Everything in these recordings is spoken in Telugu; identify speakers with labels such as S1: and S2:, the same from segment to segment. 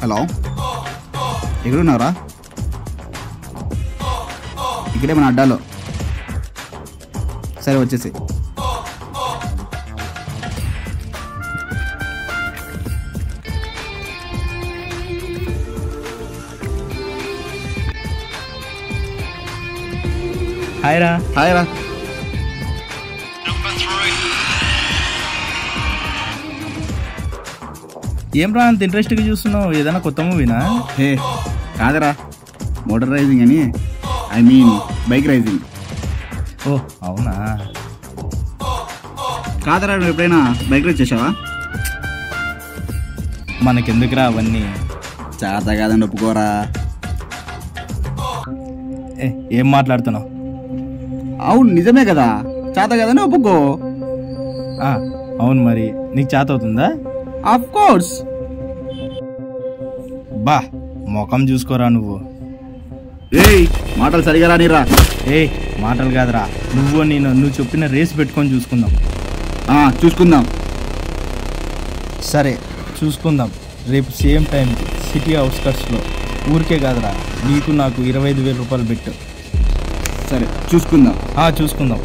S1: హలో, ఎక్కడున్నారా? ఇక్కడే మన అడ్డాలో. సరే వచ్చేసి.
S2: హాయ్ రా.
S1: హాయ్ రా.
S2: ఏం రా అంత ఇంట్రెస్ట్గా చూస్తున్నావు? ఏదైనా కొత్త మూవీనా?
S1: హే కాదరా, మోటార్ రైజింగ్ అని, ఐ మీన్ బైక్ రైజింగ్.
S2: ఓ అవునా?
S1: కాదరా, నువ్వు ఎప్పుడైనా బైక్ రైజ్ చేసావా?
S2: మనకెందుకురా అవన్నీ?
S1: చేత కాదని ఒప్పుకోరా.
S2: ఏం మాట్లాడుతున్నావు?
S1: అవును నిజమే కదా, చేత కాదని ఒప్పుకో.
S2: అవును, మరి నీకు చేత అవుతుందా?
S1: Of course.
S2: బా ముఖం చూసుకోరా నువ్వు.
S1: ఏయ్ మాటలు సరిగా రానిరా.
S2: మాటలు కాదురా, నువ్వు చెప్పిన రేస్ పెట్టుకొని చూసుకుందాం.
S1: చూసుకుందాం.
S2: సరే చూసుకుందాం. రేపు సేమ్ టైంకి సిటీ అవుట్స్కట్స్లో. ఊరికే కాదురా, నీకు నాకు 25,000 రూపాయలు పెట్టు.
S1: సరే చూసుకుందాం.
S2: చూసుకుందాం.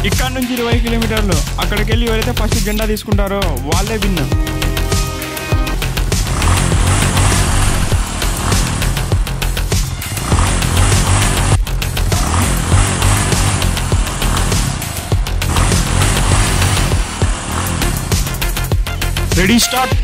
S3: ఇక్కడ నుంచి 20 కిలోమీటర్లు. అక్కడికి వెళ్ళి ఎవరైతే ఫస్ట్ జెండా తీసుకుంటారో వాళ్ళే విన్. Ready start.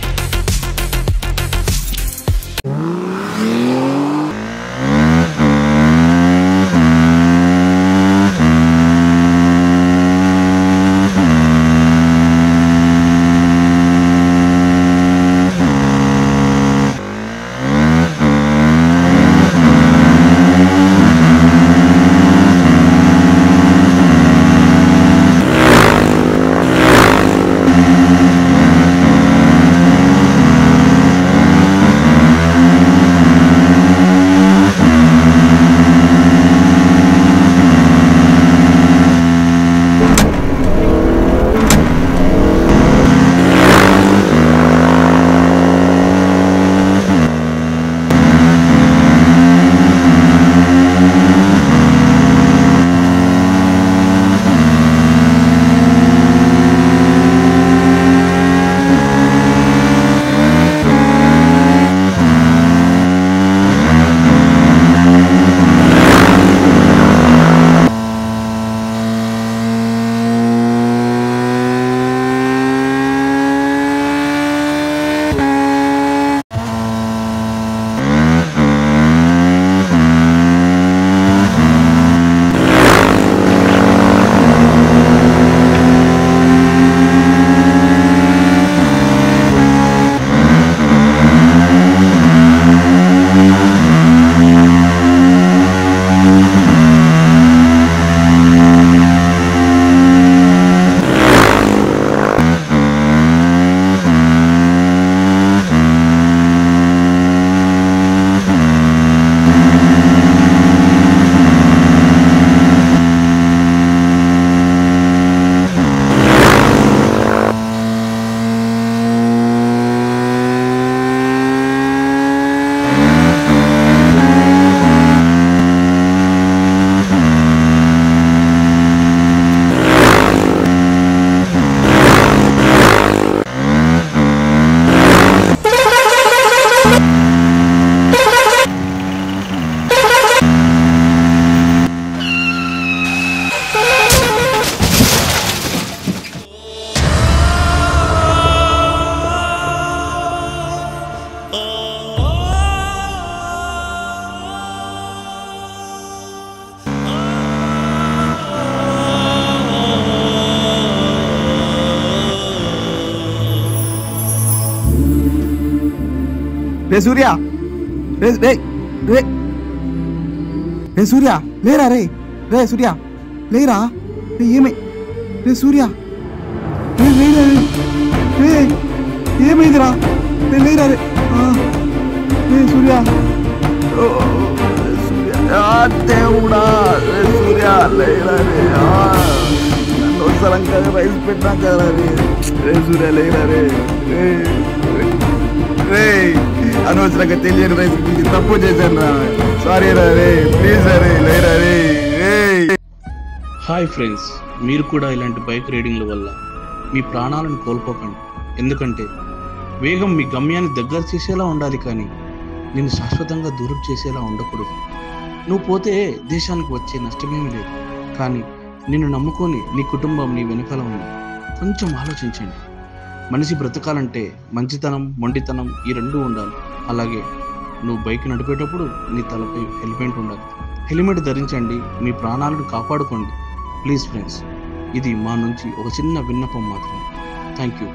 S1: రే సూర్య, రే రే రే రే సూర్య లేరా? రే రే సూర్య లేరా? రే ఏమై రే సూర్య రే లేరా? రే ఏమైందిరా? రే లేరా? రే రే సూర్య దేవుడా సూర్య లేరా రే నన్ను సలంగా రైస్ పెట్టినా కదా రే సూర్య లేరా రే అనవసరంగా తెలియని రైస్ తప్పు చేశాను రా సారీ రా రే ప్లీజ్ రే లేరా రే.
S4: హాయ్ ఫ్రెండ్స్, మీరు కూడా ఇలాంటి బైక్ రైడింగ్ల వల్ల మీ ప్రాణాలను కోల్పోకండి. ఎందుకంటే వేగం మీ గమ్యాన్ని దగ్గర చేసేలా ఉండాలి, కానీ నేను శాశ్వతంగా దూరం చేసేలా ఉండకూడదు. నువ్వు పోతే దేశానికి వచ్చే నష్టమేమీ లేదు, కానీ నిన్ను నమ్ముకొని నీ కుటుంబం నీ వెనకాల ఉంది. కొంచెం ఆలోచించండి. మనిషి బ్రతకాలంటే మంచితనం, మొండితనం ఈ రెండూ ఉండాలి. అలాగే నువ్వు బైక్ నడిపేటప్పుడు నీ తలపై హెల్మెట్ ఉండాలి. హెల్మెట్ ధరించండి, మీ ప్రాణాలను కాపాడుకోండి. ప్లీజ్ ఫ్రెండ్స్, ఇది మా నుంచి ఒక చిన్న విన్నపం మాత్రమే. Thank you.